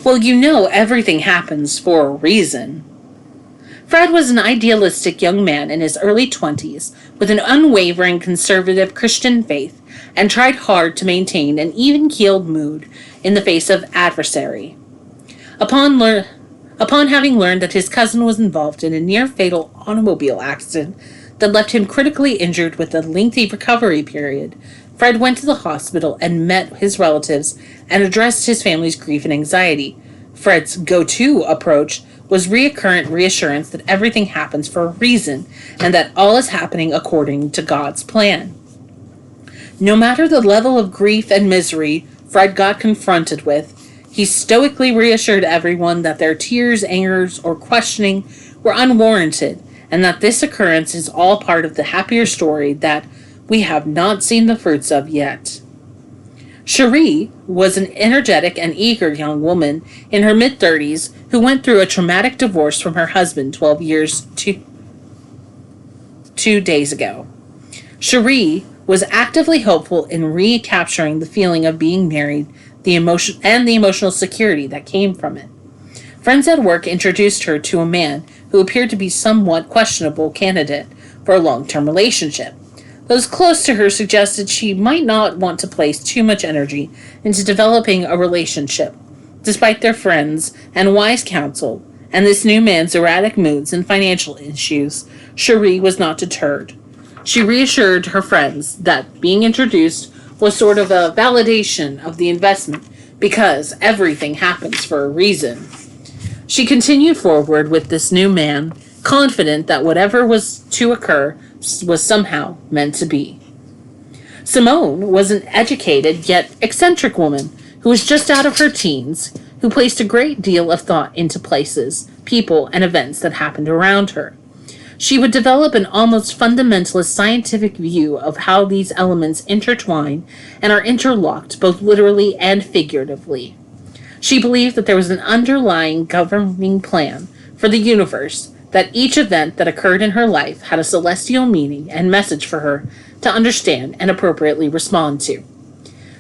Well, you know everything happens for a reason. Fred was an idealistic young man in his early 20s with an unwavering conservative Christian faith and tried hard to maintain an even-keeled mood in the face of adversity. Upon having learned that his cousin was involved in a near-fatal automobile accident that left him critically injured with a lengthy recovery period, Fred went to the hospital and met his relatives and addressed his family's grief and anxiety. Fred's go-to approach was recurrent reassurance that everything happens for a reason and that all is happening according to God's plan. No matter the level of grief and misery Fred got confronted with, he stoically reassured everyone that their tears, angers, or questioning were unwarranted and that this occurrence is all part of the happier story that we have not seen the fruits of yet. Cherie was an energetic and eager young woman in her mid-30s who went through a traumatic divorce from her husband 12 years to 2 days ago. Cherie was actively hopeful in recapturing the feeling of being married, the emotional security that came from it. Friends at work introduced her to a man who appeared to be somewhat questionable candidate for a long-term relationship. Those close to her suggested she might not want to place too much energy into developing a relationship. Despite their friends and wise counsel, and this new man's erratic moods and financial issues, Cherie was not deterred. She reassured her friends that being introduced was sort of a validation of the investment because everything happens for a reason. She continued forward with this new man, confident that whatever was to occur was somehow meant to be. Simone was an educated yet eccentric woman who was just out of her teens, who placed a great deal of thought into places, people, and events that happened around her. She would develop an almost fundamentalist scientific view of how these elements intertwine and are interlocked both literally and figuratively. She believed that there was an underlying governing plan for the universe, that each event that occurred in her life had a celestial meaning and message for her to understand and appropriately respond to.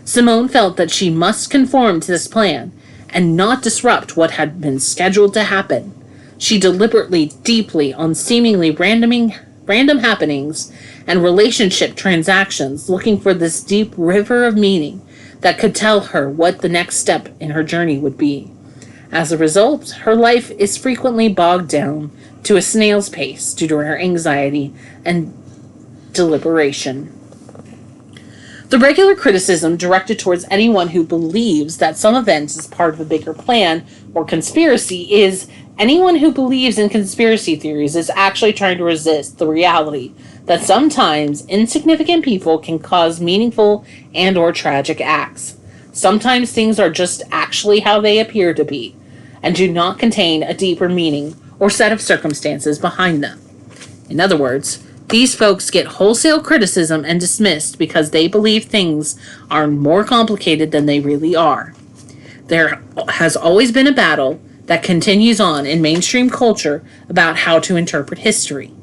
Simone felt that she must conform to this plan and not disrupt what had been scheduled to happen. She deliberately, deeply, on seemingly random happenings and relationship transactions, looking for this deep river of meaning that could tell her what the next step in her journey would be. As a result, her life is frequently bogged down to a snail's pace due to her anxiety and deliberation. The regular criticism directed towards anyone who believes that some event is part of a bigger plan or conspiracy is anyone who believes in conspiracy theories is actually trying to resist the reality that sometimes insignificant people can cause meaningful and or tragic acts. Sometimes things are just actually how they appear to be and do not contain a deeper meaning or set of circumstances behind them. In other words, these folks get wholesale criticism and dismissed because they believe things are more complicated than they really are. There has always been a battle that continues on in mainstream culture about how to interpret history.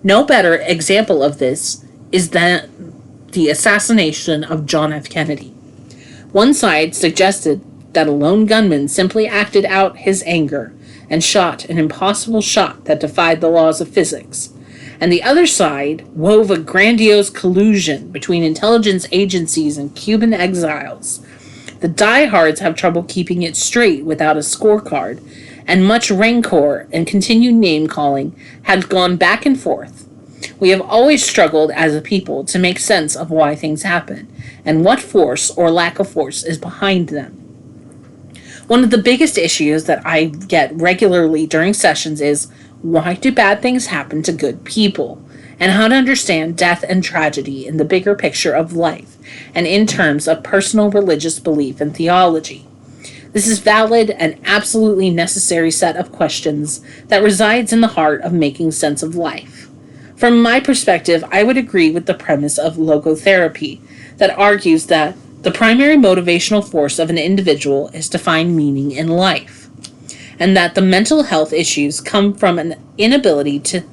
No better example of this is the assassination of John F. Kennedy. One side suggested that a lone gunman simply acted out his anger and shot an impossible shot that defied the laws of physics. And the other side wove a grandiose collusion between intelligence agencies and Cuban exiles. The diehards have trouble keeping it straight without a scorecard, and much rancor and continued name-calling had gone back and forth. We have always struggled as a people to make sense of why things happen, and what force or lack of force is behind them. One of the biggest issues that I get regularly during sessions is, why do bad things happen to good people? And how to understand death and tragedy in the bigger picture of life, and in terms of personal religious belief and theology. This is valid and absolutely necessary set of questions that resides in the heart of making sense of life. From my perspective, I would agree with the premise of logotherapy that argues that the primary motivational force of an individual is to find meaning in life, and that the mental health issues come from an inability to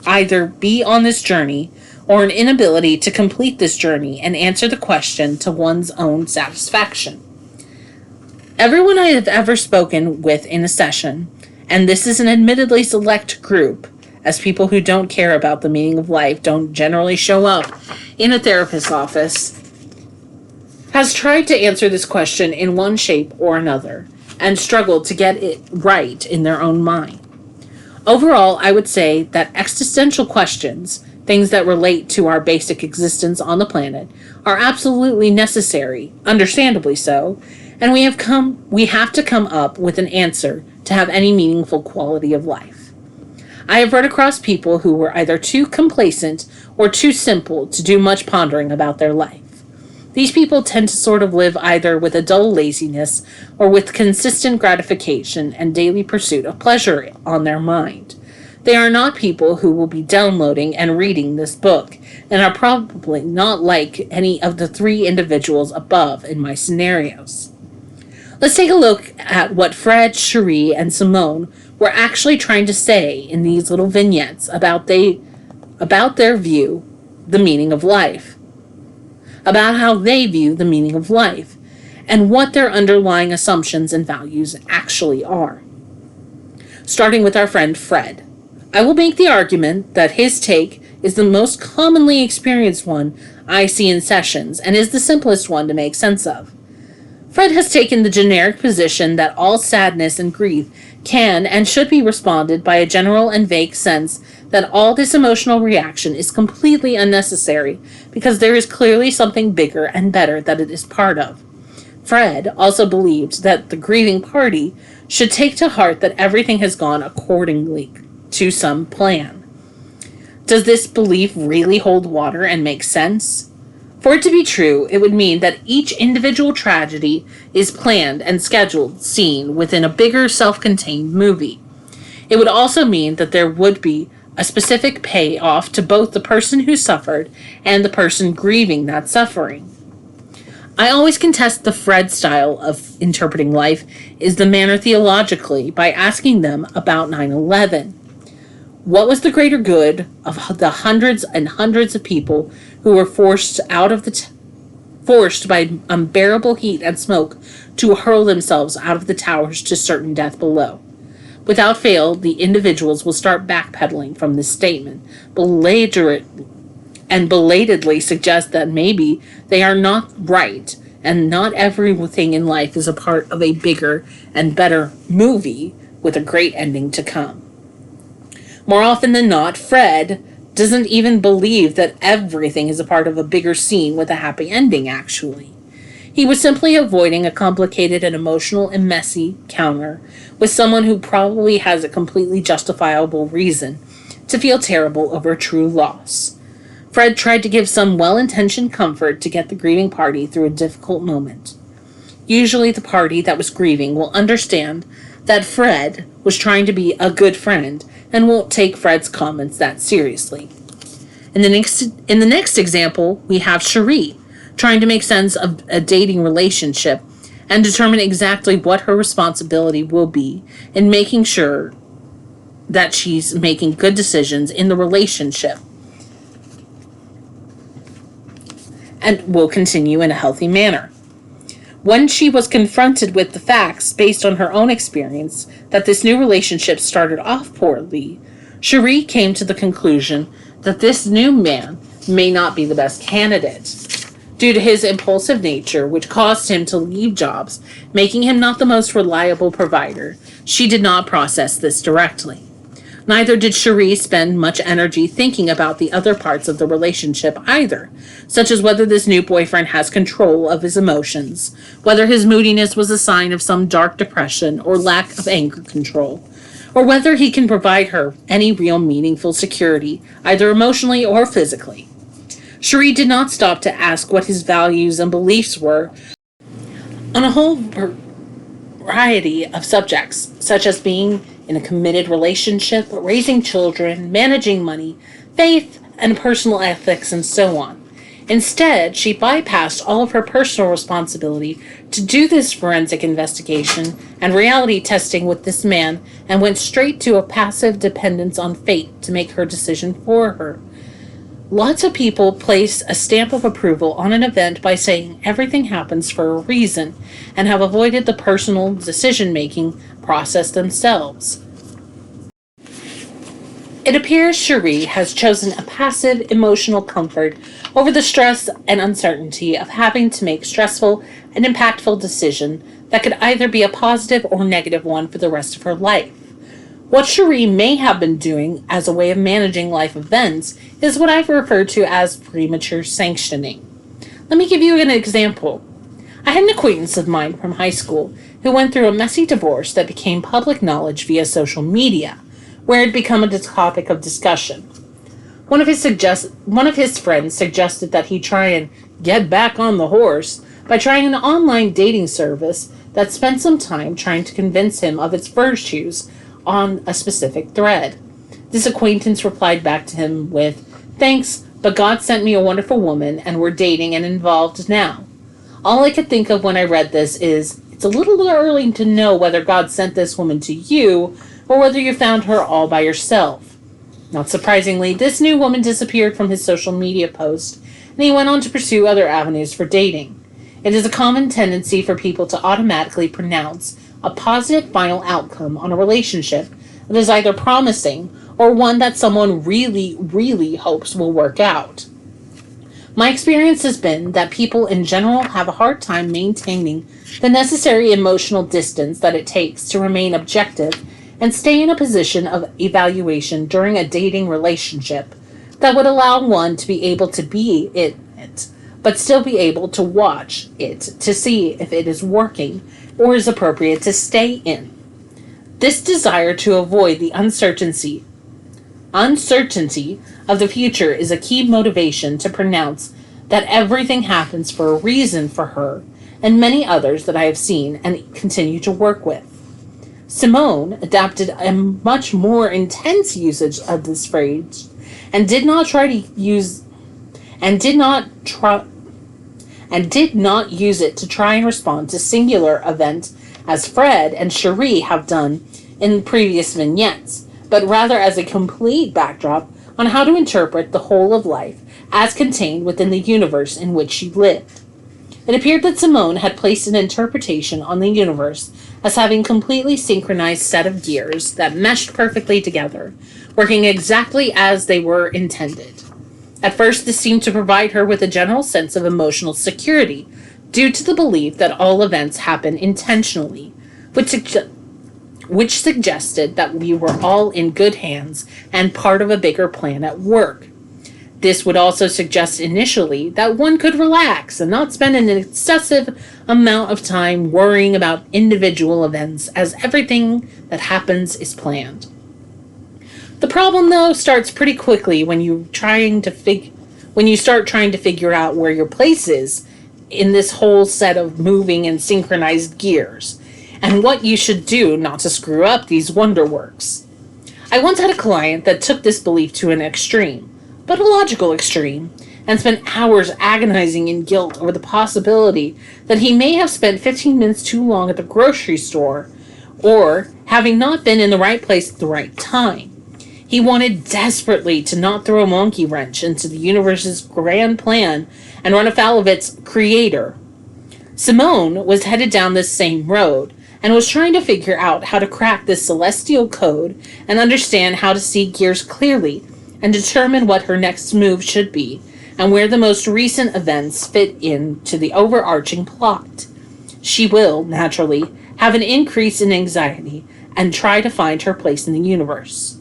either be on this journey or an inability to complete this journey and answer the question to one's own satisfaction. Everyone I have ever spoken with in a session, and this is an admittedly select group, as people who don't care about the meaning of life don't generally show up in a therapist's office, has tried to answer this question in one shape or another and struggled to get it right in their own mind. Overall, I would say that existential questions, things that relate to our basic existence on the planet, are absolutely necessary, understandably so, and we have to come up with an answer to have any meaningful quality of life. I have run across people who were either too complacent or too simple to do much pondering about their life. These people tend to sort of live either with a dull laziness or with consistent gratification and daily pursuit of pleasure on their mind. They are not people who will be downloading and reading this book, and are probably not like any of the three individuals above in my scenarios. Let's take a look at what Fred, Cherie, and Simone were actually trying to say in these little vignettes about their view, the meaning of life. About how they view the meaning of life, and what their underlying assumptions and values actually are. Starting with our friend Fred. I will make the argument that his take is the most commonly experienced one I see in sessions, and is the simplest one to make sense of. Fred has taken the generic position that all sadness and grief can and should be responded by a general and vague sense that all this emotional reaction is completely unnecessary because there is clearly something bigger and better that it is part of. Fred also believed that the grieving party should take to heart that everything has gone accordingly to some plan. Does this belief really hold water and make sense? For it to be true, it would mean that each individual tragedy is planned and scheduled scene within a bigger self-contained movie. It would also mean that there would be a specific payoff to both the person who suffered and the person grieving that suffering. I always contest the Fred style of interpreting life is the manner theologically by asking them about 9/11. What was the greater good of the hundreds and hundreds of people who were forced by unbearable heat and smoke to hurl themselves out of the towers to certain death below? Without fail, the individuals will start backpedaling from this statement, belatedly suggest that maybe they are not right, and not everything in life is a part of a bigger and better movie with a great ending to come. More often than not, Fred doesn't even believe that everything is a part of a bigger scene with a happy ending, actually. He was simply avoiding a complicated and emotional and messy counter with someone who probably has a completely justifiable reason to feel terrible over a true loss. Fred tried to give some well-intentioned comfort to get the grieving party through a difficult moment. Usually the party that was grieving will understand that Fred was trying to be a good friend and won't take Fred's comments that seriously. In the next example, we have Cherie trying to make sense of a dating relationship and determine exactly what her responsibility will be in making sure that she's making good decisions in the relationship and will continue in a healthy manner. When she was confronted with the facts based on her own experience that this new relationship started off poorly, Cherie came to the conclusion that this new man may not be the best candidate. Due to his impulsive nature, which caused him to leave jobs, making him not the most reliable provider, she did not process this directly. Neither did Cherie spend much energy thinking about the other parts of the relationship either, such as whether this new boyfriend has control of his emotions, whether his moodiness was a sign of some dark depression or lack of anger control, or whether he can provide her any real meaningful security, either emotionally or physically. Cherie did not stop to ask what his values and beliefs were on a whole variety of subjects, such as being in a committed relationship, raising children, managing money, faith, and personal ethics, and so on. Instead, she bypassed all of her personal responsibility to do this forensic investigation and reality testing with this man and went straight to a passive dependence on fate to make her decision for her. Lots of people place a stamp of approval on an event by saying everything happens for a reason and have avoided the personal decision-making process themselves. It appears Cherie has chosen a passive emotional comfort over the stress and uncertainty of having to make stressful and impactful decision that could either be a positive or negative one for the rest of her life. What Cherie may have been doing as a way of managing life events is what I've referred to as premature sanctioning. Let me give you an example. I had an acquaintance of mine from high school who went through a messy divorce that became public knowledge via social media, where it had become a topic of discussion. One of his friends suggested that he try and get back on the horse by trying an online dating service that spent some time trying to convince him of its virtues on a specific thread. This acquaintance replied back to him with, "Thanks, but God sent me a wonderful woman and we're dating and involved now." All I could think of when I read this is, it's a little early to know whether God sent this woman to you or whether you found her all by yourself. Not surprisingly, this new woman disappeared from his social media post, and he went on to pursue other avenues for dating. It is a common tendency for people to automatically pronounce a positive final outcome on a relationship that is either promising or one that someone really, really hopes will work out. My experience has been that people in general have a hard time maintaining the necessary emotional distance that it takes to remain objective and stay in a position of evaluation during a dating relationship that would allow one to be able to be in it, but still be able to watch it to see if it is working or is appropriate to stay in. This desire to avoid the uncertainty of the future is a key motivation to pronounce that everything happens for a reason for her and many others that I have seen and continue to work with. Simone adopted a much more intense usage of this phrase and did not use it to try and respond to singular event as Fred and Cherie have done in previous vignettes, but rather as a complete backdrop on how to interpret the whole of life as contained within the universe in which she lived. It appeared that Simone had placed an interpretation on the universe as having completely synchronized set of gears that meshed perfectly together, working exactly as they were intended. At first, this seemed to provide her with a general sense of emotional security, due to the belief that all events happen intentionally, which suggested that we were all in good hands and part of a bigger plan at work. This would also suggest initially that one could relax and not spend an excessive amount of time worrying about individual events, as everything that happens is planned. The problem, though, starts pretty quickly when you start trying to figure out where your place is in this whole set of moving and synchronized gears, and what you should do not to screw up these wonderworks. I once had a client that took this belief to an extreme, but a logical extreme, and spent hours agonizing in guilt over the possibility that he may have spent 15 minutes too long at the grocery store, or having not been in the right place at the right time. He wanted desperately to not throw a monkey wrench into the universe's grand plan and run afoul of its creator. Simone was headed down this same road and was trying to figure out how to crack this celestial code and understand how to see gears clearly and determine what her next move should be and where the most recent events fit into the overarching plot. She will, naturally, have an increase in anxiety and try to find her place in the universe.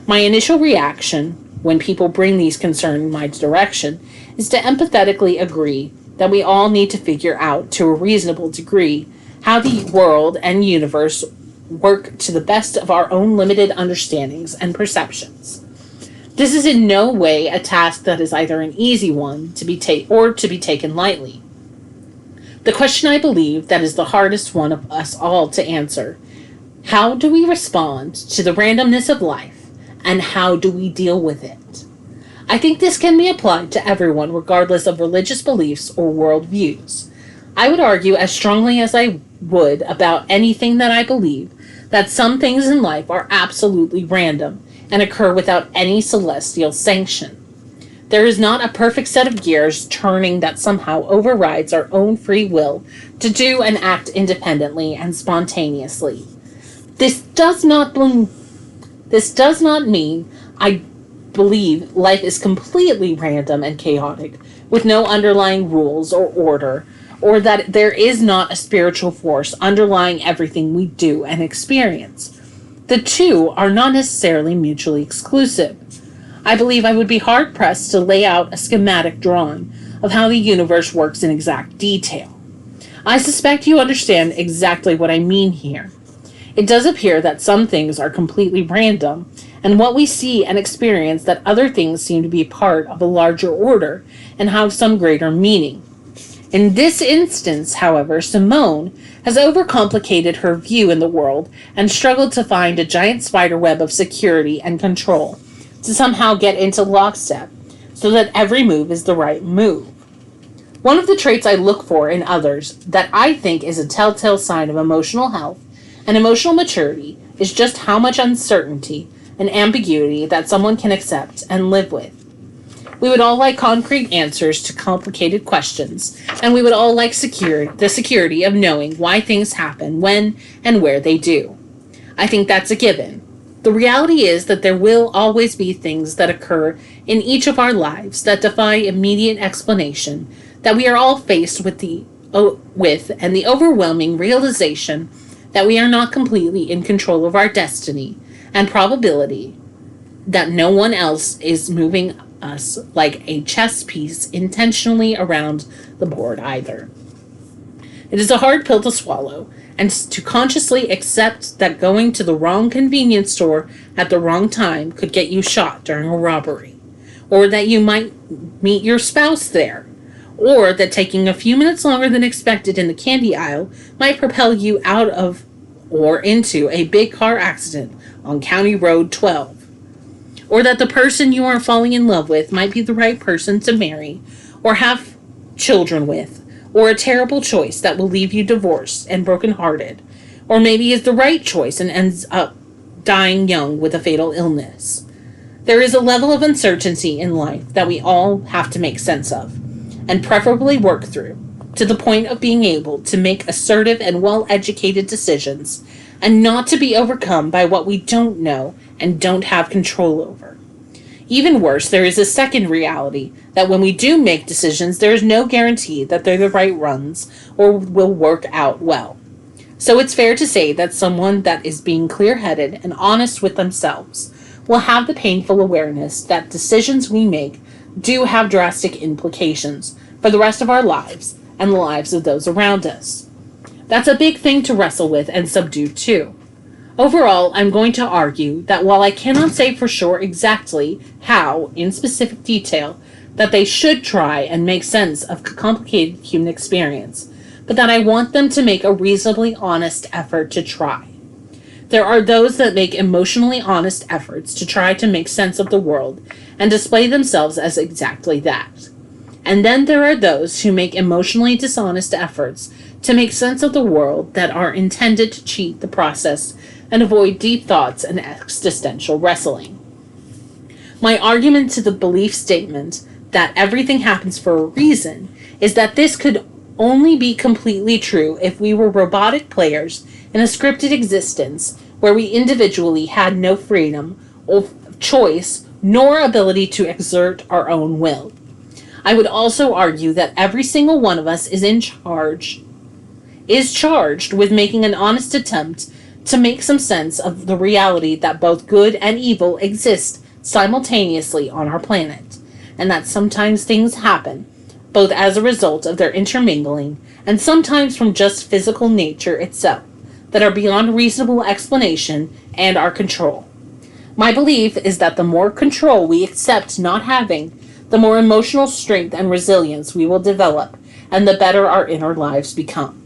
My initial reaction, when people bring these concerns in my direction, is to empathetically agree that we all need to figure out, to a reasonable degree, how the world and universe work to the best of our own limited understandings and perceptions. This is in no way a task that is either an easy one to be taken lightly. The question I believe that is the hardest one of us all to answer: how do we respond to the randomness of life? And how do we deal with it? I think this can be applied to everyone regardless of religious beliefs or worldviews. I would argue as strongly as I would about anything that I believe that some things in life are absolutely random and occur without any celestial sanction. There is not a perfect set of gears turning that somehow overrides our own free will to do and act independently and spontaneously. This does not mean I believe life is completely random and chaotic, with no underlying rules or order, or that there is not a spiritual force underlying everything we do and experience. The two are not necessarily mutually exclusive. I believe I would be hard-pressed to lay out a schematic drawing of how the universe works in exact detail. I suspect you understand exactly what I mean here. It does appear that some things are completely random, and what we see and experience that other things seem to be part of a larger order and have some greater meaning. In this instance, however, Simone has overcomplicated her view in the world and struggled to find a giant spider web of security and control to somehow get into lockstep so that every move is the right move. One of the traits I look for in others that I think is a telltale sign of emotional health and emotional maturity is just how much uncertainty and ambiguity that someone can accept and live with. We would all like concrete answers to complicated questions, and we would all like the security of knowing why things happen when and where they do. I think that's a given. The reality is that there will always be things that occur in each of our lives that defy immediate explanation, that we are all faced with and the overwhelming realization that we are not completely in control of our destiny and probability, that no one else is moving us like a chess piece intentionally around the board either. It is a hard pill to swallow, and to consciously accept that going to the wrong convenience store at the wrong time could get you shot during a robbery, or that you might meet your spouse there, or that taking a few minutes longer than expected in the candy aisle might propel you out of or into a big car accident on County Road 12. Or that the person you are falling in love with might be the right person to marry or have children with, or a terrible choice that will leave you divorced and brokenhearted, or maybe is the right choice and ends up dying young with a fatal illness. There is a level of uncertainty in life that we all have to make sense of, and preferably work through, to the point of being able to make assertive and well-educated decisions, and not to be overcome by what we don't know and don't have control over. Even worse, there is a second reality that when we do make decisions, there is no guarantee that they're the right ones or will work out well. So it's fair to say that someone that is being clear-headed and honest with themselves will have the painful awareness that decisions we make do have drastic implications for the rest of our lives and the lives of those around us. That's a big thing to wrestle with and subdue too. Overall, I'm going to argue that while I cannot say for sure exactly how, in specific detail, that they should try and make sense of a complicated human experience, but that I want them to make a reasonably honest effort to try. There are those that make emotionally honest efforts to try to make sense of the world and display themselves as exactly that. And then there are those who make emotionally dishonest efforts to make sense of the world that are intended to cheat the process and avoid deep thoughts and existential wrestling. My argument to the belief statement that everything happens for a reason is that this could only be completely true if we were robotic players in a scripted existence where we individually had no freedom of choice nor ability to exert our own will. I would also argue that every single one of us is charged with making an honest attempt to make some sense of the reality that both good and evil exist simultaneously on our planet, and that sometimes things happen, both as a result of their intermingling and sometimes from just physical nature itself, that are beyond reasonable explanation and our control. My belief is that the more control we accept not having, the more emotional strength and resilience we will develop, and the better our inner lives become.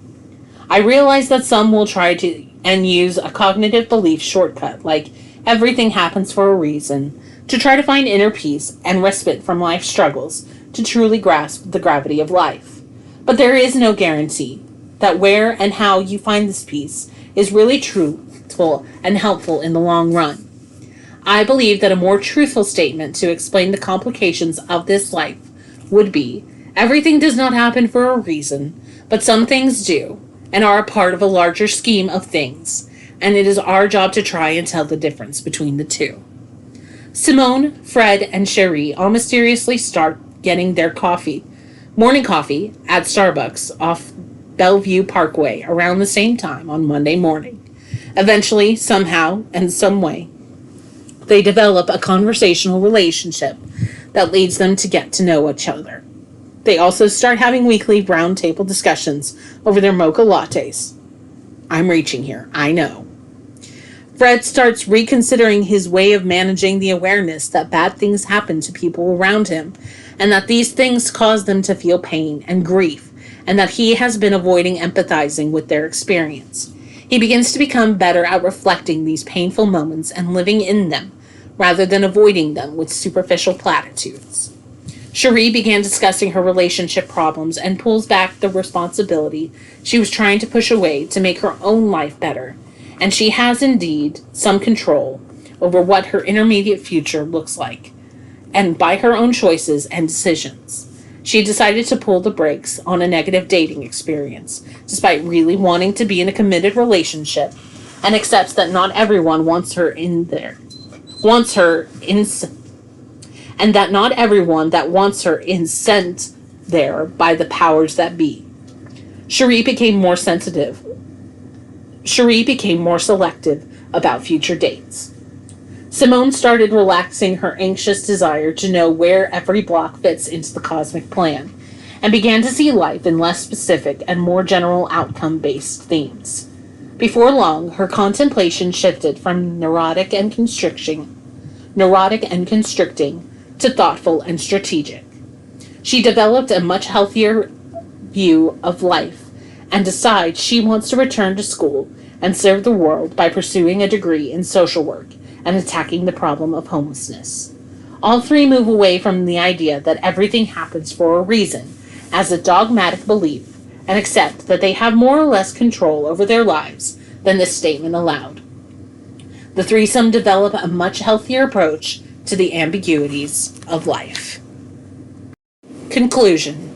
I realize that some will try to and use a cognitive belief shortcut, like everything happens for a reason, to try to find inner peace and respite from life's struggles to truly grasp the gravity of life. But there is no guarantee that where and how you find this peace is really truthful and helpful in the long run. I believe that a more truthful statement to explain the complications of this life would be, everything does not happen for a reason, but some things do, and are a part of a larger scheme of things, and it is our job to try and tell the difference between the two. Simone, Fred, and Cherie all mysteriously start getting their morning coffee, at Starbucks off Bellevue Parkway around the same time on Monday morning. Eventually, somehow and some way, they develop a conversational relationship that leads them to get to know each other. They also start having weekly round table discussions over their mocha lattes. I'm reaching here, I know. Fred starts reconsidering his way of managing the awareness that bad things happen to people around him, and that these things cause them to feel pain and grief, and that he has been avoiding empathizing with their experience. He begins to become better at reflecting these painful moments and living in them, rather than avoiding them with superficial platitudes. Cherie began discussing her relationship problems and pulls back the responsibility she was trying to push away to make her own life better, and she has indeed some control over what her intermediate future looks like, and by her own choices and decisions. She decided to pull the brakes on a negative dating experience, despite really wanting to be in a committed relationship, and accepts that not everyone wants her in there. And that not everyone that wants her is sent there by the powers that be. Cherie became more selective about future dates. Simone started relaxing her anxious desire to know where every block fits into the cosmic plan, and began to see life in less specific and more general outcome-based themes. Before long, her contemplation shifted from neurotic and constricting to thoughtful and strategic. She developed a much healthier view of life and decides she wants to return to school and serve the world by pursuing a degree in social work and attacking the problem of homelessness. All three move away from the idea that everything happens for a reason as a dogmatic belief, and accept that they have more or less control over their lives than this statement allowed. The threesome develop a much healthier approach to the ambiguities of life. Conclusion.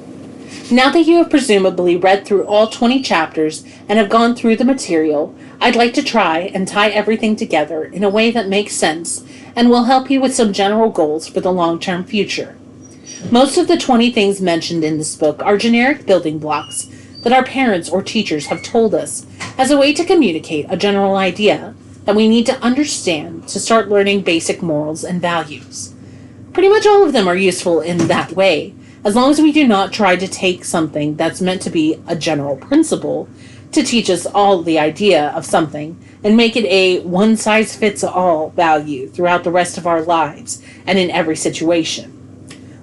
Now that you have presumably read through all 20 chapters and have gone through the material, I'd like to try and tie everything together in a way that makes sense and will help you with some general goals for the long-term future. Most of the 20 things mentioned in this book are generic building blocks that our parents or teachers have told us as a way to communicate a general idea that we need to understand to start learning basic morals and values. Pretty much all of them are useful in that way, as long as we do not try to take something that's meant to be a general principle to teach us all the idea of something and make it a one-size-fits-all value throughout the rest of our lives and in every situation.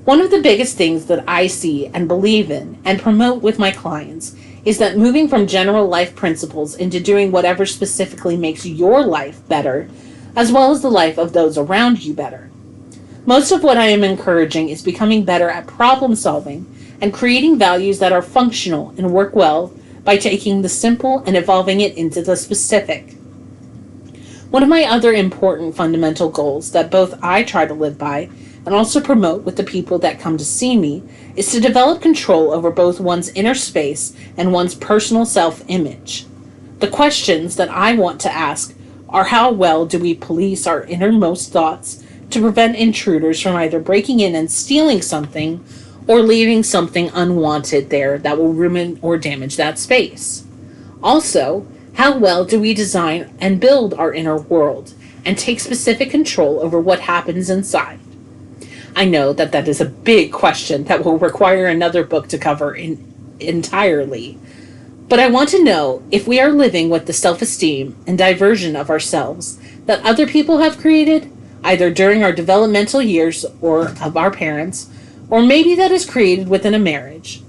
One of the biggest things that I see and believe in and promote with my clients is that moving from general life principles into doing whatever specifically makes your life better, as well as the life of those around you better. Most of what I am encouraging is becoming better at problem solving and creating values that are functional and work well by taking the simple and evolving it into the specific. One of my other important fundamental goals that both I try to live by and also promote with the people that come to see me is to develop control over both one's inner space and one's personal self-image. The questions that I want to ask are, how well do we police our innermost thoughts to prevent intruders from either breaking in and stealing something or leaving something unwanted there that will ruin or damage that space? Also, how well do we design and build our inner world and take specific control over what happens inside? I know that that is a big question that will require another book to cover entirely, but I want to know if we are living with the self-esteem and diversion of ourselves that other people have created, either during our developmental years or of our parents, or maybe that is created within a marriage.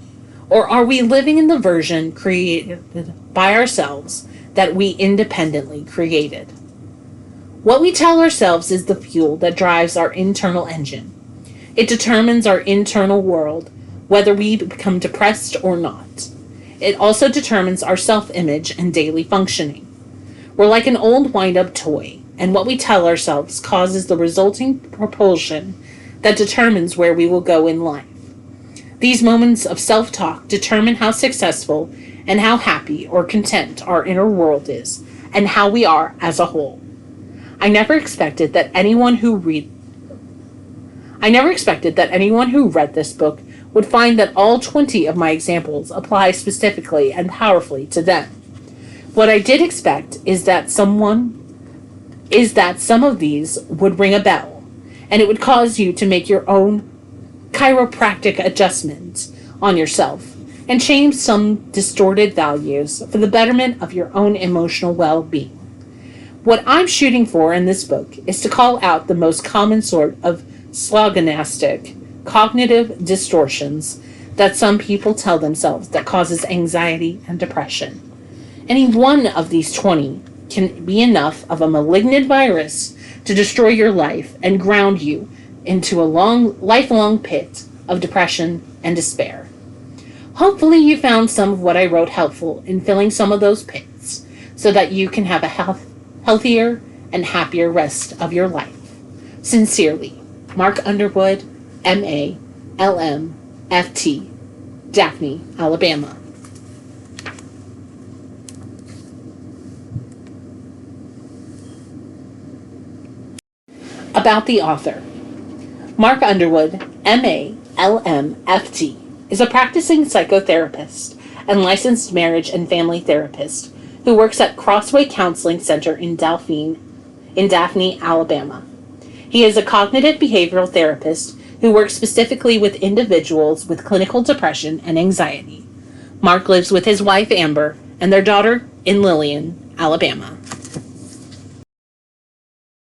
Or are we living in the version created by ourselves that we independently created? What we tell ourselves is the fuel that drives our internal engine. It determines our internal world, whether we become depressed or not. It also determines our self-image and daily functioning. We're like an old wind-up toy. and what we tell ourselves causes the resulting propulsion that determines where we will go in life. These moments of self-talk determine how successful and how happy or content our inner world is, and how we are as a whole. I never expected that anyone who read this book would find that all 20 of my examples apply specifically and powerfully to them. What I did expect is that some of these would ring a bell, and it would cause you to make your own chiropractic adjustments on yourself and change some distorted values for the betterment of your own emotional well-being. What I'm shooting for in this book is to call out the most common sort of sloganistic cognitive distortions that some people tell themselves that causes anxiety and depression. Any one of these 20 can be enough of a malignant virus to destroy your life and ground you into a lifelong pit of depression and despair. Hopefully you found some of what I wrote helpful in filling some of those pits so that you can have a healthier and happier rest of your life. Sincerely, Mark Underwood, M.A., L.M., F.T., Daphne, Alabama. About the author. Mark Underwood, M.A., L.M., F.T., is a practicing psychotherapist and licensed marriage and family therapist who works at Crossway Counseling Center in Daphne, Alabama. He is a cognitive behavioral therapist who works specifically with individuals with clinical depression and anxiety. Mark lives with his wife, Amber, and their daughter in Lillian, Alabama.